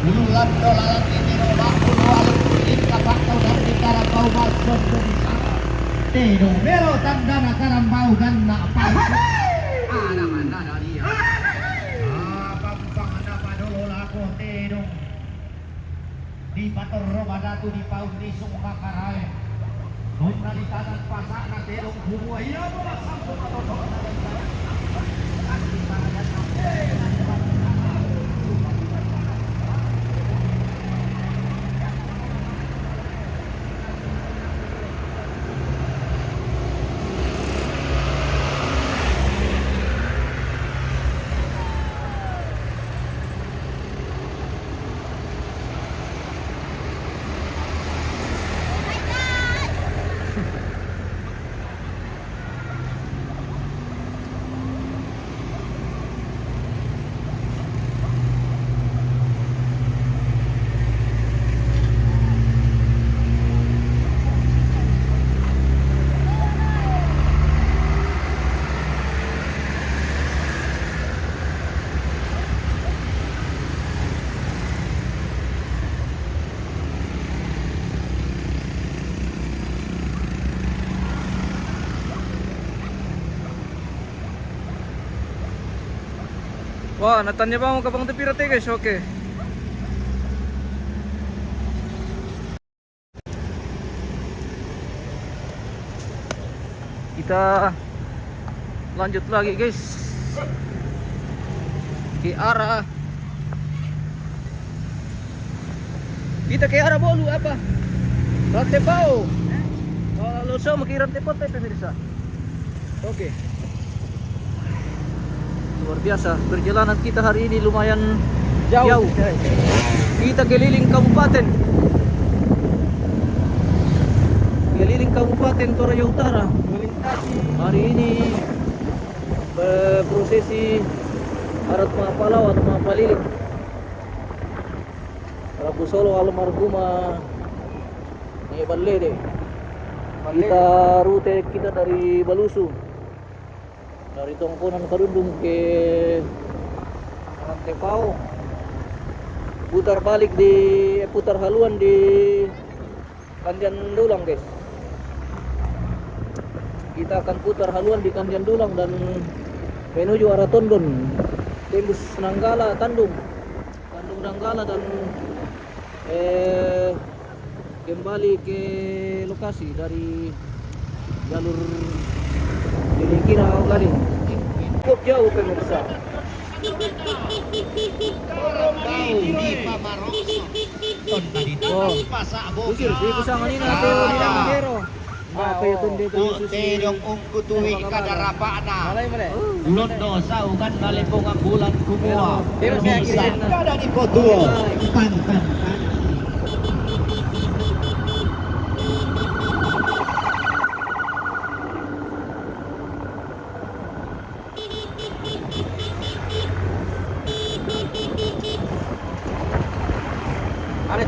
Bulan dolaran ini waktu walau kulit kapak kau dan bicara kau masuk di sana. Tedo melo tandana karam bau ganna apa? Ada mana dia? Pampang ada padolo lako tedo. Di pator robadatu di paun di sungkakarai. Nona di tangan pasak na tedo humua iya bola sampo pator. Wah, natanya bang mau kapang tepi rate guys, oke. Kita lanjut lagi guys ke arah bolu apa? Ratepao. Kalau saya mau kira Ratepao pemirsa. Oke. Luar biasa, perjalanan kita hari ini lumayan jauh. Kita keliling kabupaten Toraja Utara. Hari ini prosesi arat Mapalau atau Mapaliling Rabu Solo almarhumah Nyai Balede. Kita rute kita dari Balusu, dari Tongkonan Karundung ke Tepau, putar haluan di Kandian Dulang guys. Kita akan putar haluan di Kandian Dulang dan menuju arah Tondon, tembus Nanggala, Tandung Nanggala dan kembali ke lokasi dari jalur Kira Gading. Cukup jauh pemirsa. Usir di kusangan ini atau di Nangero. Apa itu dito Tedong ungkutui kadarapana. Londo saukan nalipong ang bulan kumua. Bisa kada di kotuo. Pantan.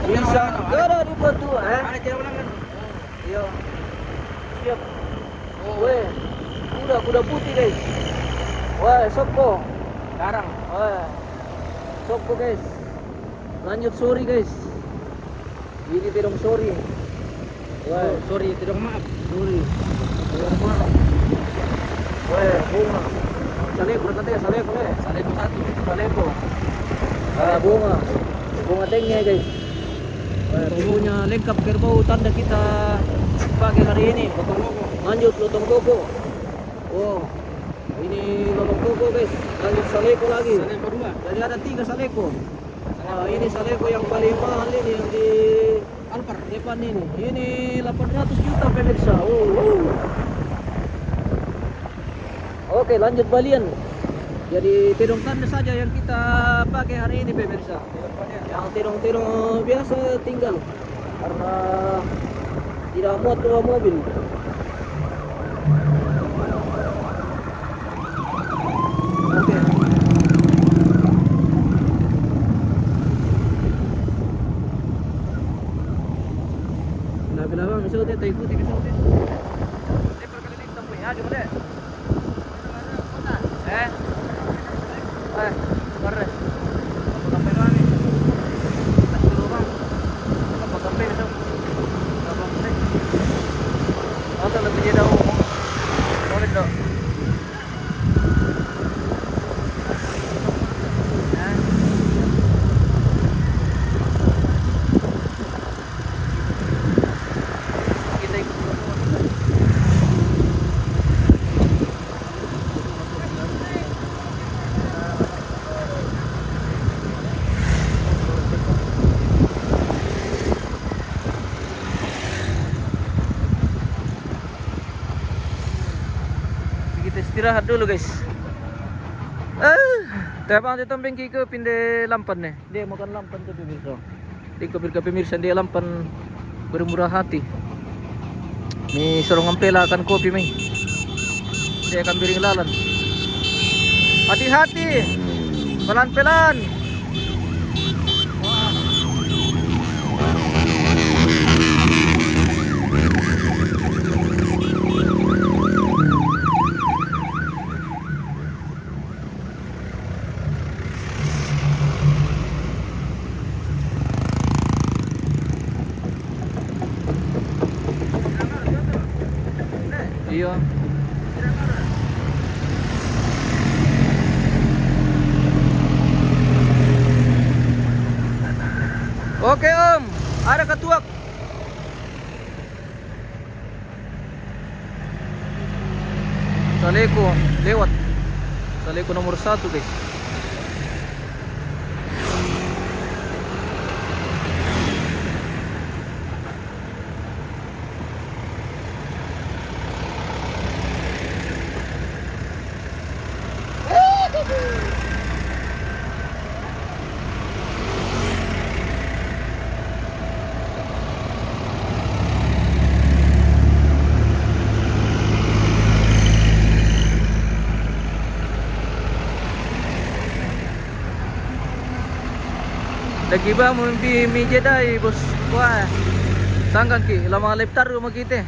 Bisa gara di batu Iya. Siap. Weh, kuda putih guys. Weh, soko. Garang. Weh. Soko guys. Lanjut sori guys. Ini tidong sori. Weh, sori tidong maaf. Sori. Tidong maaf. Weh, bunga. Saleko katanya saleko le. Saleko satu. Saleko. Bunga tengnya guys. Punya lengkap kerbau tanda kita pakai hari ini. Lanjut lotong koko. Oh, ini lotong koko guys. Lanjut saleko lagi. Saleko 2. Jadi ada 3 saleko. Ini saleko yang paling mahal ini yang di Alpar depan ini. Ini 800 juta pemirsa. Oke, lanjut balian. Jadi terong tanda saja yang kita pakai hari ini pemirsa. Yang terong biasa tinggal karena tidak muat bawa mobil. Oke. Bila misalnya tayo ikuti misalnya. Perkaliling tempoy aja boleh. Pare. Sampai mana nih? istirahat dulu guys. Tapi ang bengki ke pinde lampan nih. Dia makan lampan tuh pemirsa. Di pemirsa dia lampan bermurah hati. Nih suruh ngempelakan kopi nih. Dia akan biring lalan. Hati-hati. Pelan-pelan. Iya. Oke Om, ada ketuak. Saleko lewat. Saleko nomor 1 guys. Lagi ba mimpi meja dai bos. Wah. Sangkan ki lama leptar rumah kita.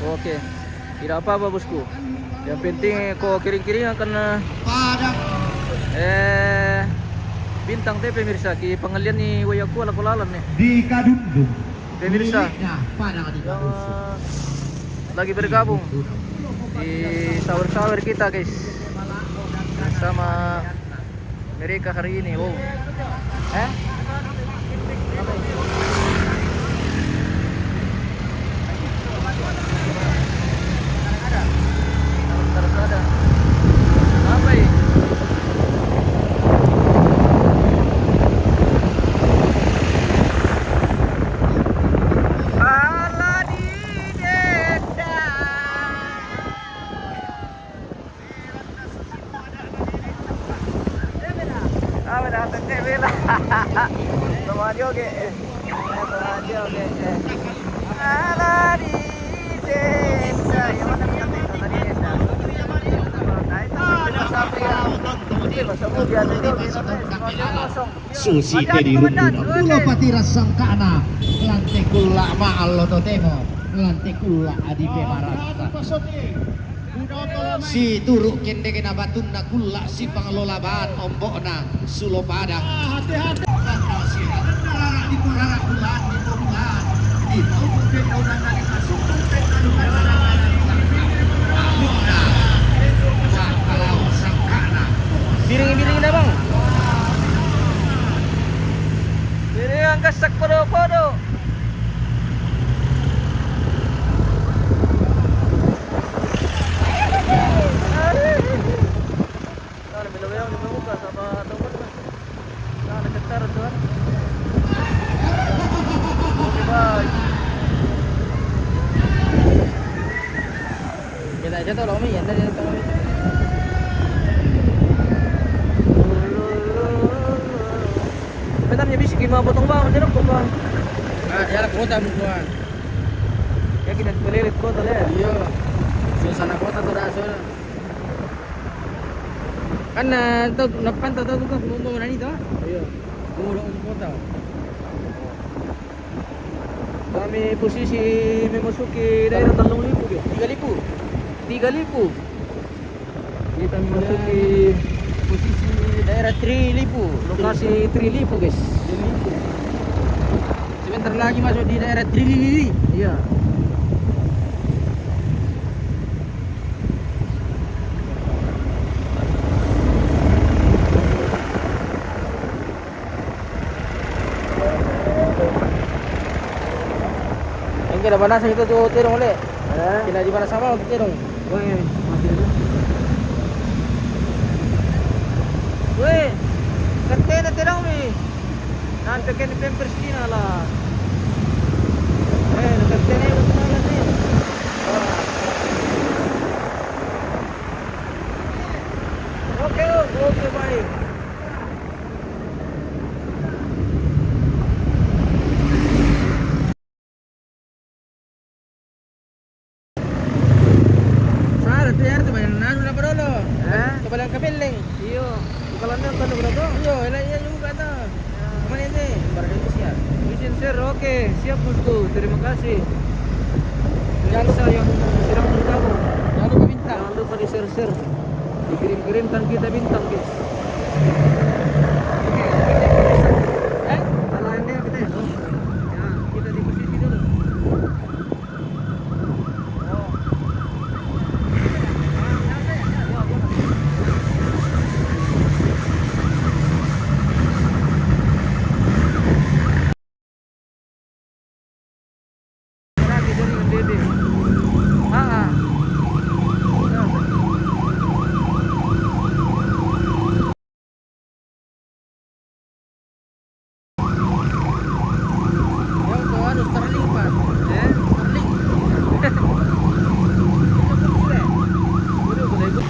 Oke. Tidak apa-apa bosku. Yang penting kau kiring-kiring akan Padang. bintang teh pemirsa ki pengalian ni wayaku ala kolalan nih. Di Kadundung. Pemirsa. Miliknya Padang di Kadundung. Lagi bergabung di sahur-sahur kita guys. Bersama mereka hari ini. Wow. Ada. Apa ini? Ala di deda. Apa dah tak bela. Sama dia ke. Sama dia ke. Ala di deda. Yang mana kita tadi deda. Susi tedi runduna Pulo patira sangkana lantai kula ma'allo totemo lantai kula adipe marasa si turuk kende kena batuna kula si pangelola bahan ombokna sulo padang hati-hati si rara di kurara kulaan di pembuhan di pembuhan daunan dari masuk Biring-biring dah bang. Biring ang kasak podo-podo. Nah, bila-bila ni buka sama teman mas. Nah, ada ketar tuan. Okey bye. Kita aja tahu lama ya tadi tahu. Betam niya bisik lima potong bawang jeruk ko ba? Ya lah kota bukan. Ya kita pelilit kota le. Iya. Suasana kota tuh asal. Kan tuh napantau tuh kan ngomong nani tuh. Iya. Ngomong kota. Kami posisi memasuki daerah Talong Lipu ya. 3,000. Kita memasuki posisi daerah Trilipu, lokasi Trilipu guys. Sebentar lagi masuk di daerah Trilili. Iya. Yang kira mana itu tuh terong le? Kira di mana sama terong? Weh, katanya terong ni. Nanti kan pampers ni lah. katanya betul ni. Oke, siap bosku. Terima kasih. Jasa yang sedang bergabung. Jangan lupa bintang. Jangan lupa di share-share. Dikirim-kirimkan kita bintang, guys. Oke, kalau ini kita ya. Ya, kita di posisi dulu. Lagi dari Dede. Ah. Yang tuh harus Starlink Pak. Starlink. Udah boleh ikut.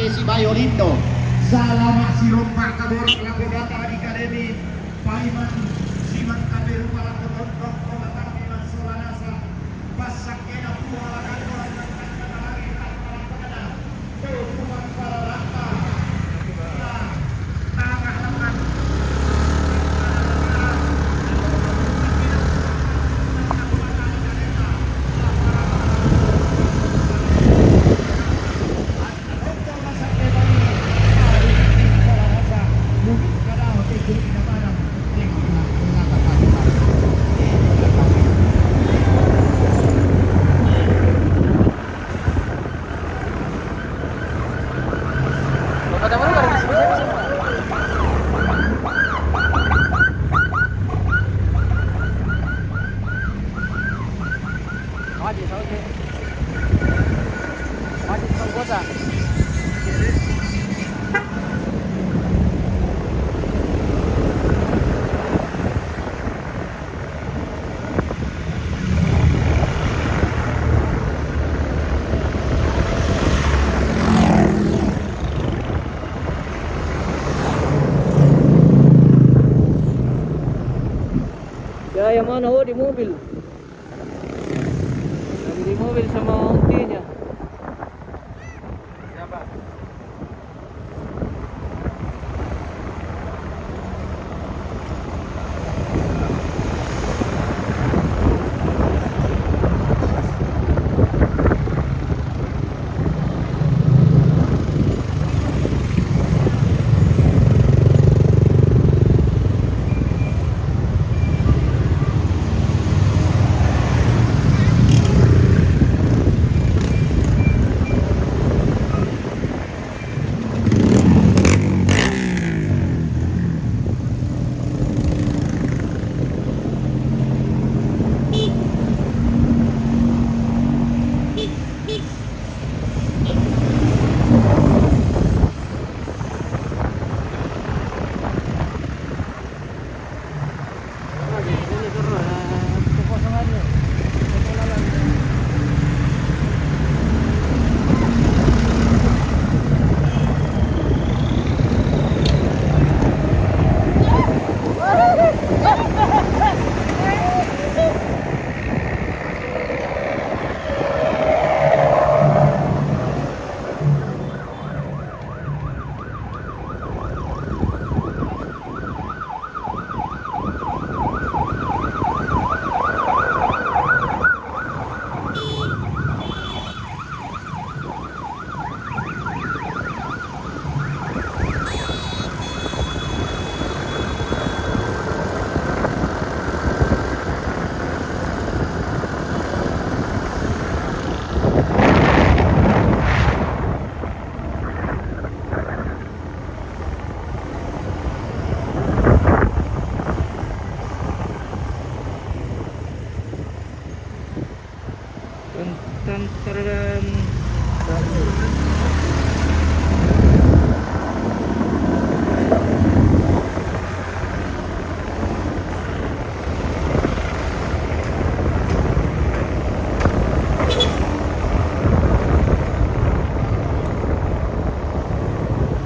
Si Bayolindo, Salamat si Rompak Kabur, Lakodata Akademi, Paiman, Siman Kaberu, Palakodot, Komatang, Iman Solanasa, Basak Kena Puala Kantoran, dan Kantoran, Kantoran, Tuhan para rata, tangan-tangan, Ada yang mana? Oh, di mobil. Lagi di mobil sama ontinya. Siapa?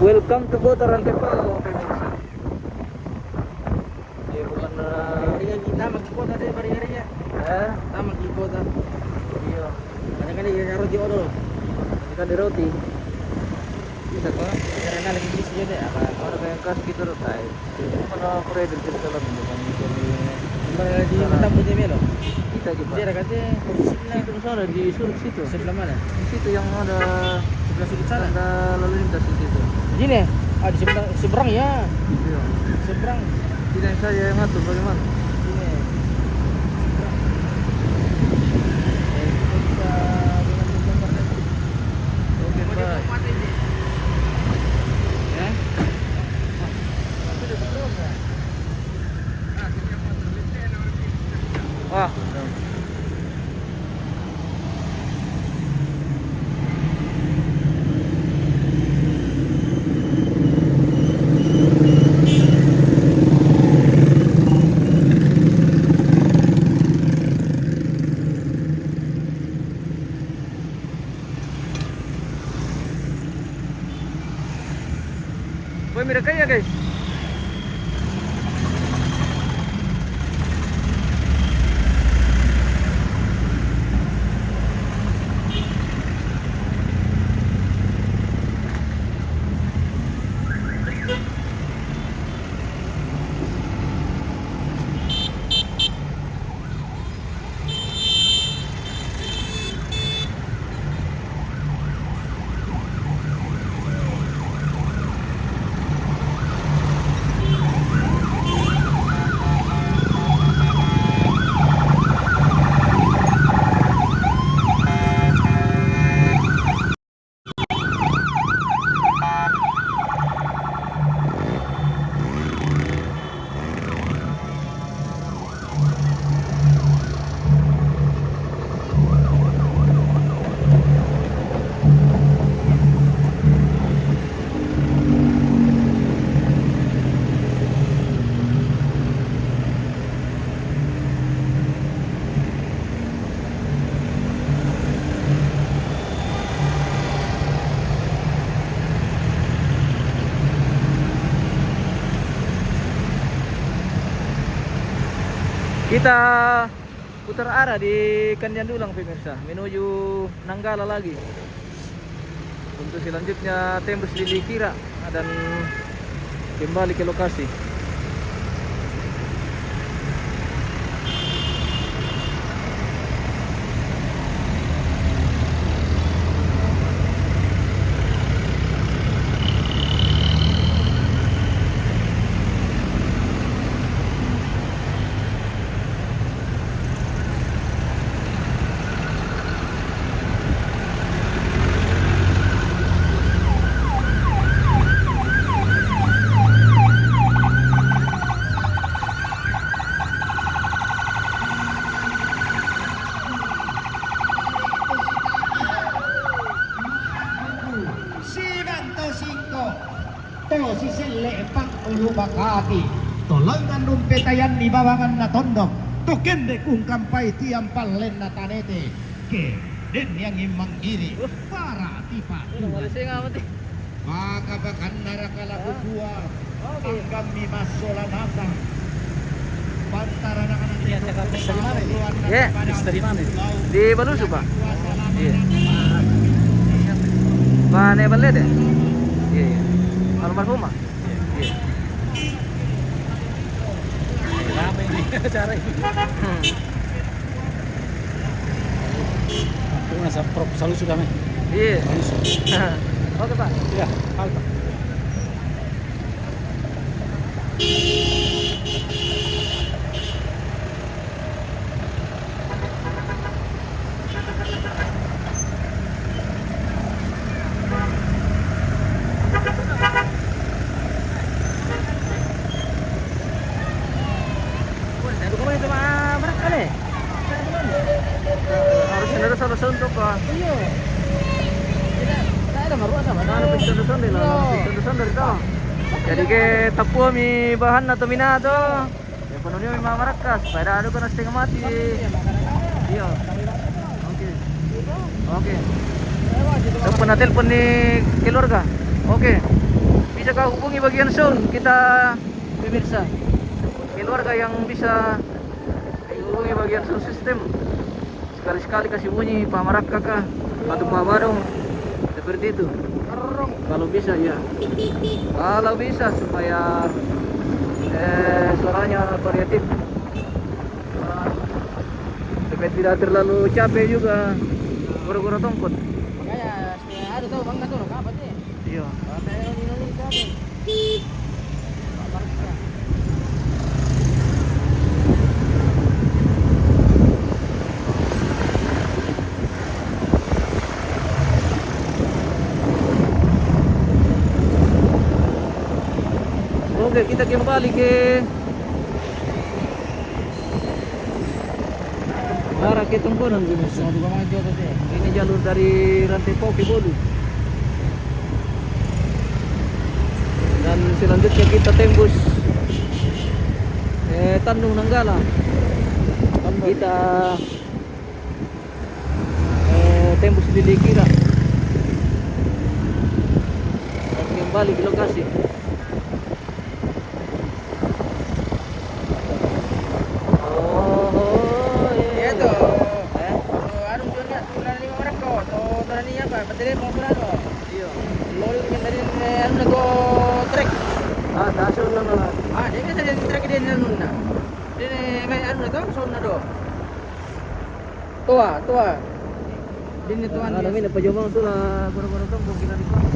Welcome to Kota Rantepao. Ya bukan Kita magkikota tayo bari-barinya. eh Kita magkikota. iya. Kadang-kadang ikakaro di oro. Ikan di roti. Bisa ko. Karena lagi beli sih deh. Apa? Ada kayak kas gitu loh tay. Mana kredit kita dalam bukan jadi Kembali di Batam punya Melo. kita juga. Dia katanya posisi Nah itu sana di surut situ. sebelah mana? Di situ yang ada Sebelah sudut sana. tanda lalu lintas di situ. Sini. Ah di seberang, seberang ya. Iya. Seberang. Tidak saya yang ngatur bagaimana? Sini. Seberang. Kita bisa dengan gambar tadi. Oke pak. Ya. Wah. Kita putar arah di Kandiandulang pemirsa, menuju Nanggala lagi. Untuk selanjutnya tembus di Likira dan kembali ke lokasi. Si sele pang ulu bakati tolangan numpetayan ni bawangan na tondok tukende kung kampai tiang palen na tanete ke den yang imang iri para tipa maka bakan narakala kudua anggam ni masola nata pantara na kanan Ya, dari mana? Di Balusu, Pak. Iya. Pak Nebalet ya? Iya, iya. Almarhumah? Iya. Ramai ini acara ini. Masa Prof selalu sudah nih. Iya. Oke, Pak. Iya, halo Pak. Harus untuk Iya. Tidak ada maru ada mana? Jadi ke tapu mi bahan atau mina to. Ya penuhnya mi marakas. Pada anu kan setengah mati. Iya. Oke. Oke. Dapat na telepon ni keluarga. Oke. Bisa kau hubungi bagian sound kita pemirsa. Keluarga yang bisa hubungi bagian sound system. Sekali-sekali kasih bunyi Pak Marak kakak atau Pak Barong seperti itu kalau bisa ya, kalau bisa supaya suaranya variatif supaya tidak terlalu capek juga goro-goro tongkot Kayak ada tahu bang tuh apa sih? iya. Oke, kita kembali ke arah ke Tengkonan pemirsa. Ini jalur dari Rantai Poke Bolu. Dan selanjutnya kita tembus Tandung Nanggala. Kita tembus di Likira. Dan kembali ke lokasi. Baterai mau berapa? Iya. Lori dari anu go trek. Ah, dasun na na. Ah, dia kan dari trek dia anu na. Dia mai anu to, son do. Tua. Ini tuan. Ada mina pajomang tu lah goro-goro kampung kita di sana.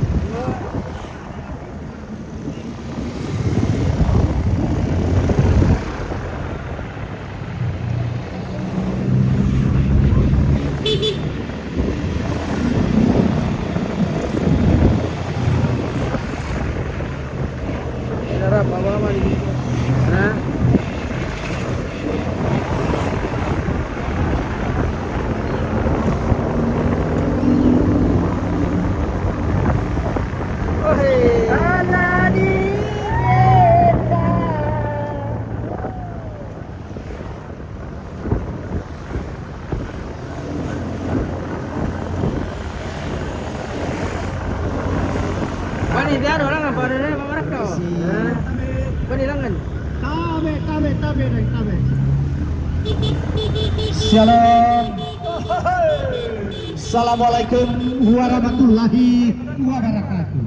Dia ada orang apa ada Marak kau? Kau hilang kan? Tabe. Shalom. Assalamualaikum warahmatullahi wabarakatuh.